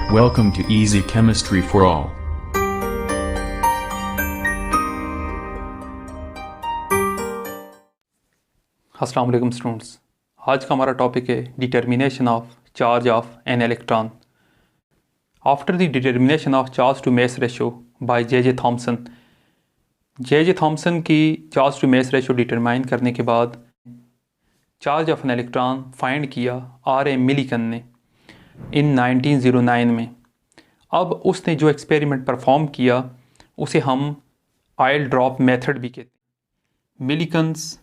Welcome to Easy Chemistry for All. अस्सलाम वालेकुम students, आज का हमारा टॉपिक है determination of charge of an electron. After the determination of charge to mass ratio by J Thomson की charge to mass ratio determine करने के बाद charge of an electron find किया आर ए मिलिकन ने in 1909 में। अब उसने जो एक्सपेरिमेंट परफॉर्म किया उसे हम ऑयल ड्रॉप मेथड भी कहते हैं। मिलिकन्स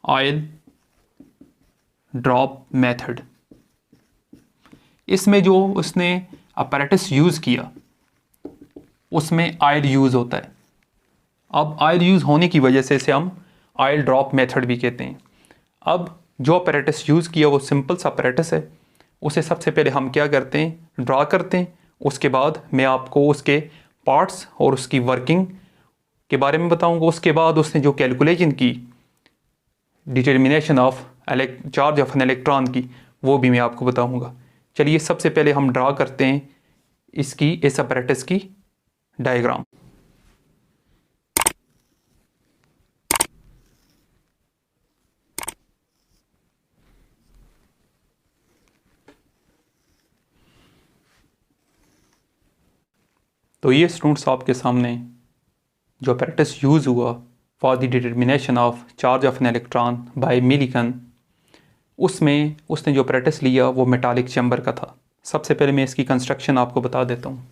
ऑयल ड्रॉप मेथड, इसमें जो उसने अपैरेटस यूज़ किया उसमें ऑयल यूज़ होता है। अब ऑयल यूज़ होने की वजह से इसे हम ऑयल ड्रॉप मेथड भी कहते हैं। अब जो अपैरेटस यूज़ किया वो सिंपल सा अपैरेटस है। उसे सबसे पहले हम क्या करते हैं, ड्रा करते हैं। उसके बाद मैं आपको उसके पार्ट्स और उसकी वर्किंग के बारे में बताऊंगा। उसके बाद उसने जो कैलकुलेशन की determination of charge of an electron की, वो भी मैं आपको बताऊंगा। चलिए सबसे पहले हम ड्रा करते हैं इस अपैरेटस की डायग्राम। तो ये स्टूडेंट्स आपके सामने जो अपैरेटस यूज़ हुआ for the determination of charge of an electron by Millikan, उसमें उसने जो अपैरेटस लिया वो मेटालिक चैम्बर का था। सबसे पहले मैं इसकी कंस्ट्रक्शन आपको बता देता हूँ।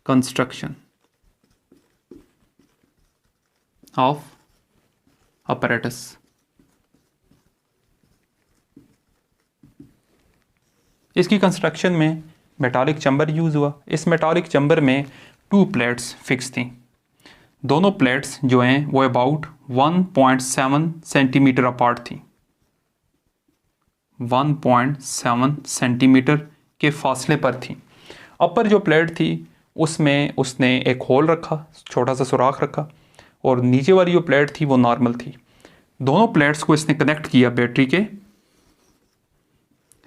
Construction of apparatus। इसकी कंस्ट्रक्शन में मेटालिक चैम्बर यूज़ हुआ। इस मेटालिक चैम्बर में 2 प्लेट्स फिक्स थी। दोनों प्लेट्स जो हैं वो अबाउट 1.7 सेंटीमीटर अपार्ट थी। 1.7 सेंटीमीटर के फासले पर थी। अपर जो प्लेट थी उसमें उसने एक होल रखा, छोटा सा सुराख रखा, और नीचे वाली जो प्लेट थी वो नॉर्मल थी। दोनों प्लेट्स को इसने कनेक्ट किया बैटरी के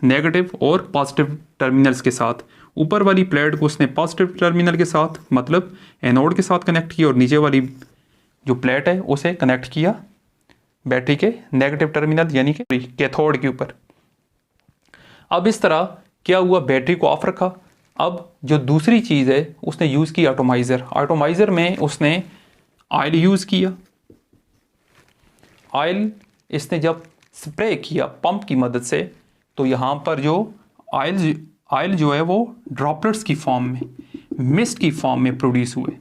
नेगेटिव और पॉजिटिव टर्मिनल्स के साथ। ऊपर वाली प्लेट को उसने पॉजिटिव टर्मिनल के साथ मतलब एनोड के साथ कनेक्ट किया, और नीचे वाली जो प्लेट है उसे कनेक्ट किया बैटरी के नेगेटिव टर्मिनल यानी कि कैथोड के ऊपर। अब इस तरह क्या हुआ, बैटरी को ऑफ रखा। अब जो दूसरी चीज़ है उसने यूज़ की एटोमाइज़र में उसने ऑयल यूज़ किया। ऑयल इसने जब स्प्रे किया पंप की मदद से, तो यहाँ पर जो ऑयल जो है वो ड्रॉपलेट्स की फॉर्म में, मिस्ट की फॉर्म में प्रोड्यूस हुए।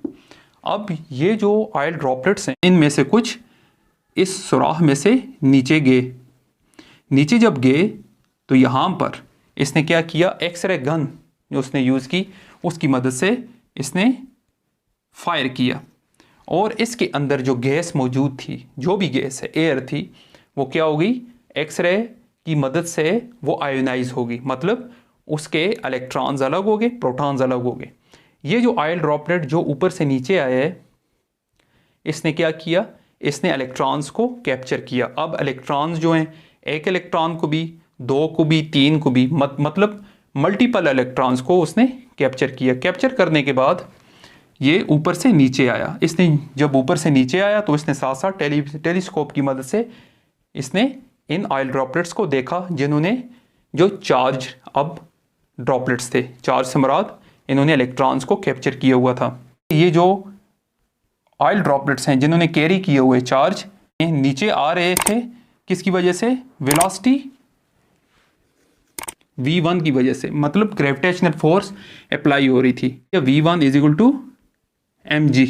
अब ये जो ऑयल ड्रॉपलेट्स हैं इनमें से कुछ इस सुराख में से नीचे गए। नीचे जब गए तो यहाँ पर इसने क्या किया, एक्सरे गन जो उसने यूज़ की उसकी मदद से इसने फायर किया, और इसके अंदर जो गैस मौजूद थी, जो भी गैस है, एयर थी, वो क्या होगी, एक्सरे की मदद से वो आयोनाइज होगी। मतलब उसके इलेक्ट्रॉन्स अलग हो गए, प्रोटॉन्स अलग हो गए। ये जो ऑयल ड्रॉपलेट जो ऊपर से नीचे आया है, इसने क्या किया, इसने इलेक्ट्रॉन्स को कैप्चर किया। अब इलेक्ट्रॉन्स जो हैं, एक इलेक्ट्रॉन को भी, 2 को भी, 3 को भी, मतलब मल्टीपल इलेक्ट्रॉन्स को उसने कैप्चर किया। कैप्चर करने के बाद ये ऊपर से नीचे आया। इसने जब ऊपर से नीचे आया तो इसने साथ साथ टेलीस्कोप की मदद से इसने इन ऑयल ड्रॉपलेट्स को देखा, जिन्होंने जो चार्ज अब ड्रॉपलेट्स थे, चार्ज से मुराद इन्होंने इलेक्ट्रॉन्स को कैप्चर किया हुआ था। ये जो ऑयल ड्रॉपलेट्स हैं जिन्होंने कैरी किए हुए चार्ज नीचे आ रहे थे, किसकी वजह से, वेलोसिटी V1 की वजह से, मतलब ग्रेविटेशनल फोर्स अप्लाई हो रही थी। V1 is equal to mg,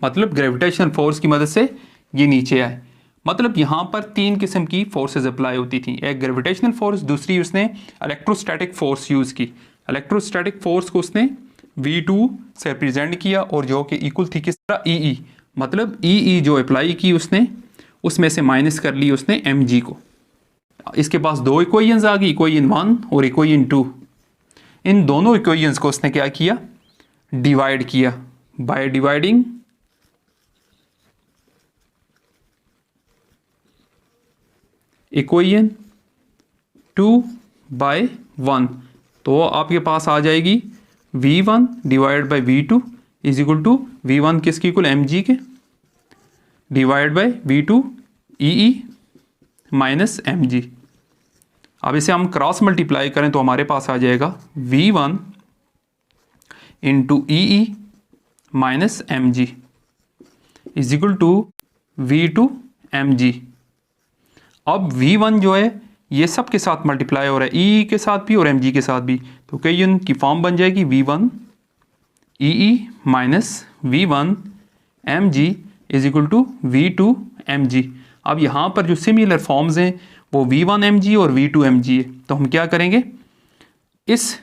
मतलब ग्रेविटेशनल फोर्स की मदद से ये नीचे आए। मतलब यहाँ पर 3 किस्म की फोर्सेस अप्लाई होती थी। एक ग्रेविटेशनल फोर्स, दूसरी उसने इलेक्ट्रोस्टैटिक फोर्स यूज़ की। इलेक्ट्रोस्टैटिक फोर्स को उसने V2 से रिप्रेजेंट किया, और जो कि इक्वल थी किस तरह, EE, मतलब EE जो अप्लाई की उसने, उसमें से माइनस कर ली उसने mg को। इसके पास 2 इक्वेशंस आ गई, इक्वेशन 1 और इक्वेशन 2। इन दोनों इक्वेशंस को उसने क्या किया, डिवाइड किया बाय डिवाइडिंग इक्वेशन 2/1, तो आपके पास आ जाएगी V1 divide by V2 is equal to V1 किसकी इक्वल mg के divide by V2 EE minus mg। अब इसे हम क्रॉस मल्टीप्लाई करें तो हमारे पास आ जाएगा V1 into EE minus mg is equal to V2 mg। अब V1 जो है ये सब के साथ मल्टीप्लाई हो रहा है, EE के साथ भी और mg के साथ भी, तो इक्वेशन की फॉर्म बन जाएगी V1 EE minus V1 mg is equal to V2 mg। अब यहाँ पर जो सिमिलर फॉर्म्स हैं वो V1 mg और V2 mg है, तो हम क्या करेंगे, इस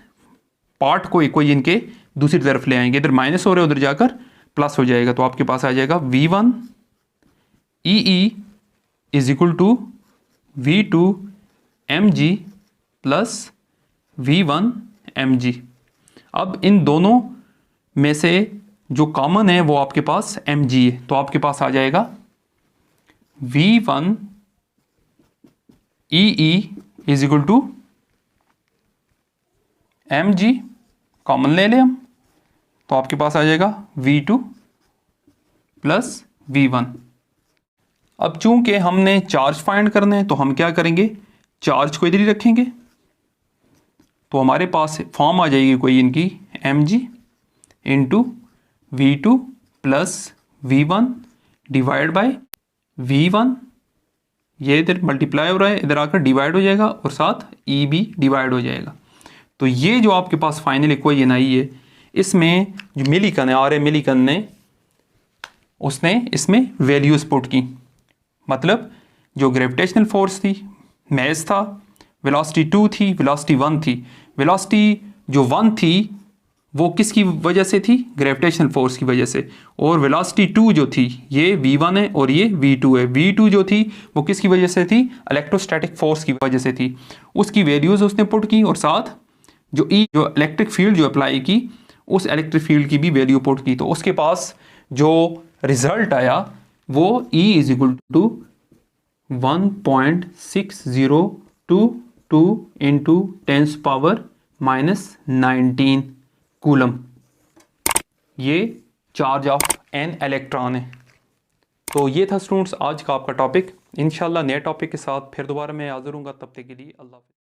पार्ट को इक्वेशन के दूसरी तरफ ले आएंगे, इधर माइनस हो रहा है उधर जाकर प्लस हो जाएगा, तो आपके पास आ जाएगा V1 EE is equal to V2 mg plus V1 mg। अब इन दोनों में से जो कॉमन है वो आपके पास mg है, तो आपके पास आ जाएगा V1 EE is equal to mg, common ले लें हम, तो आपके पास आ जाएगा V2 प्लस V1। अब चूंकि हमने चार्ज फाइंड करना है तो हम क्या करेंगे, चार्ज को इधर ही रखेंगे, तो हमारे पास फॉर्म आ जाएगी कोई इनकी mg into V2 plus V1 divide by V1, ये इधर मल्टीप्लाई हो रहा है, इधर आकर डिवाइड हो जाएगा और साथ E भी डिवाइड हो जाएगा। तो ये जो आपके पास फाइनल इक्वेशन आई है, इसमें जो मिलीकन है, आर मिलीकन ने उसने इसमें वैल्यूज पुट की, मतलब जो ग्रेविटेशनल फोर्स थी, मैस था, वेलोसिटी 2 थी, वेलोसिटी 1 थी। वेलोसिटी जो 1 थी वो किसकी वजह से थी, ग्रेविटेशनल फोर्स की वजह से, और वेलोसिटी 2 जो थी ये V1 है और ये V2 है। V2 जो थी वो किसकी वजह से थी, इलेक्ट्रोस्टैटिक फोर्स की वजह से थी, उसकी वैल्यूज उसने पुट की, और साथ जो जो इलेक्ट्रिक फील्ड जो अप्लाई की उस इलेक्ट्रिक फील्ड की भी वैल्यू पुट की, तो उसके पास जो रिजल्ट आया वो E is equal to 1.6022 into 10⁻⁻19 coulomb, ये चार्ज ऑफ एन इलेक्ट्रॉन है। तो ये था स्टूडेंट्स आज का आपका टॉपिक। इंशाल्लाह नए टॉपिक के साथ फिर दोबारा मैं हाजिर हूँगा, तब तक के लिए अल्लाह हाफ़िज़।